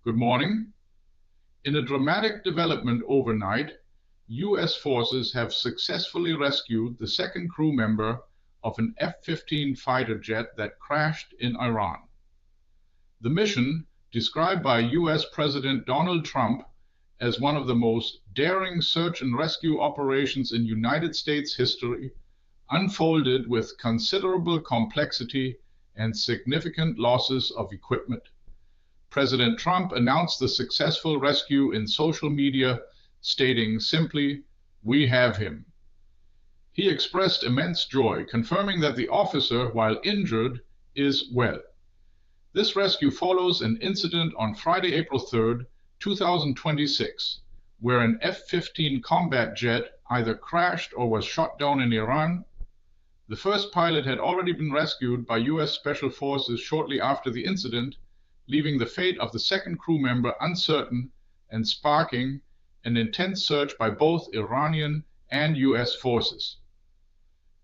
Good morning. In a dramatic development overnight, U.S. forces have successfully rescued the second crew member of an F-15 fighter jet that crashed in Iran. The mission, described by U.S. President Donald Trump as one of the most daring search and rescue operations in United States history, unfolded with considerable complexity and significant losses of equipment. President Trump announced the successful rescue in social media, stating simply, "We have him." He expressed immense joy, confirming that the officer, while injured, is well. This rescue follows an incident on Friday, April 3, 2026, where an F-15 combat jet either crashed or was shot down in Iran. The first pilot had already been rescued by U.S. Special Forces shortly after the incident, leaving the fate of the second crew member uncertain and sparking an intense search by both Iranian and U.S. forces.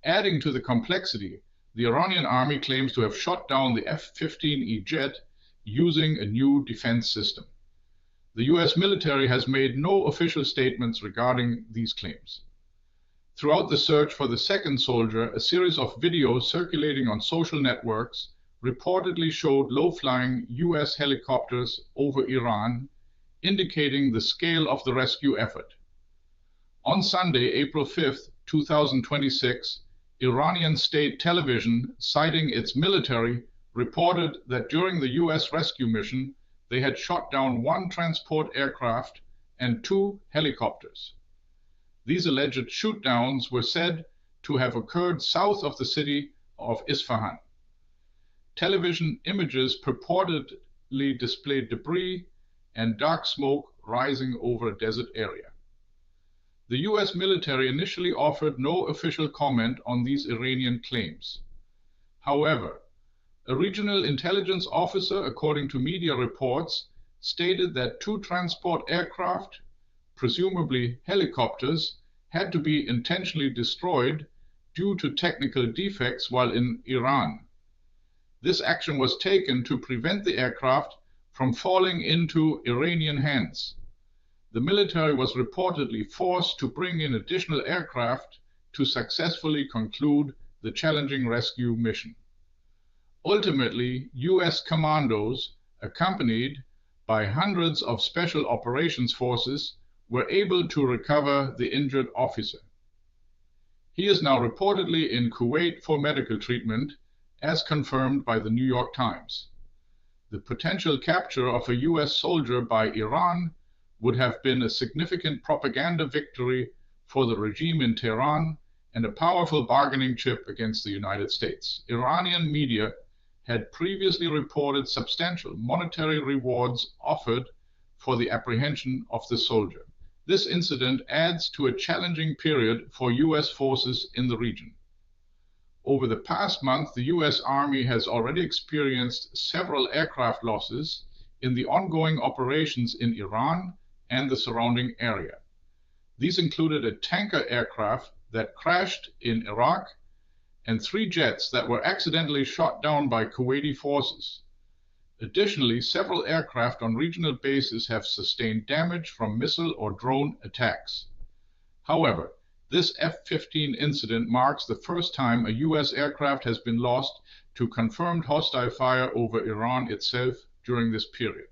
Adding to the complexity, the Iranian army claims to have shot down the F-15E jet using a new defense system. The U.S. military has made no official statements regarding these claims. Throughout the search for the second soldier, a series of videos circulating on social networks reportedly showed low-flying U.S. helicopters over Iran, indicating the scale of the rescue effort. On Sunday, April 5, 2026, Iranian state television, citing its military, reported that during the U.S. rescue mission, they had shot down one transport aircraft and two helicopters. These alleged shoot-downs were said to have occurred south of the city of Isfahan. Television images purportedly displayed debris and dark smoke rising over a desert area. The U.S. military initially offered no official comment on these Iranian claims. However, a regional intelligence officer, according to media reports, stated that two transport aircraft, presumably helicopters, had to be intentionally destroyed due to technical defects while in Iran. This action was taken to prevent the aircraft from falling into Iranian hands. The military was reportedly forced to bring in additional aircraft to successfully conclude the challenging rescue mission. Ultimately, U.S. commandos, accompanied by hundreds of special operations forces, were able to recover the injured officer. He is now reportedly in Kuwait for medical treatment, as confirmed by the New York Times. The potential capture of a U.S. soldier by Iran would have been a significant propaganda victory for the regime in Tehran and a powerful bargaining chip against the United States. Iranian media had previously reported substantial monetary rewards offered for the apprehension of the soldier. This incident adds to a challenging period for U.S. forces in the region. Over the past month, the U.S. Army has already experienced several aircraft losses in the ongoing operations in Iran and the surrounding area. These included a tanker aircraft that crashed in Iraq and three jets that were accidentally shot down by Kuwaiti forces. Additionally, several aircraft on regional bases have sustained damage from missile or drone attacks. However, this F-15 incident marks the first time a U.S. aircraft has been lost to confirmed hostile fire over Iran itself during this period.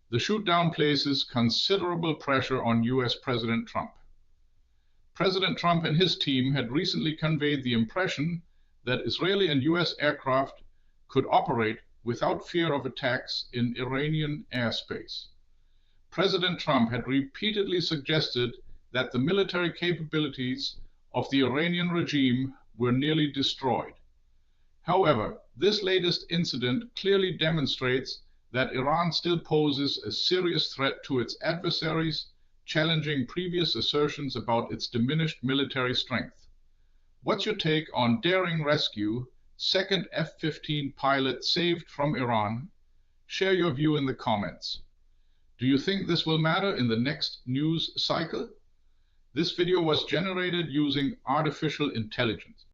The shoot-down places considerable pressure on U.S. President Trump. President Trump and his team had recently conveyed the impression that Israeli and U.S. aircraft could operate without fear of attacks in Iranian airspace. President Trump had repeatedly suggested that the military capabilities of the Iranian regime were nearly destroyed. However, this latest incident clearly demonstrates that Iran still poses a serious threat to its adversaries, challenging previous assertions about its diminished military strength. What's your take on daring rescue, second F-15 pilot saved from Iran? Share your view in the comments. Do you think this will matter in the next news cycle? This video was generated using artificial intelligence.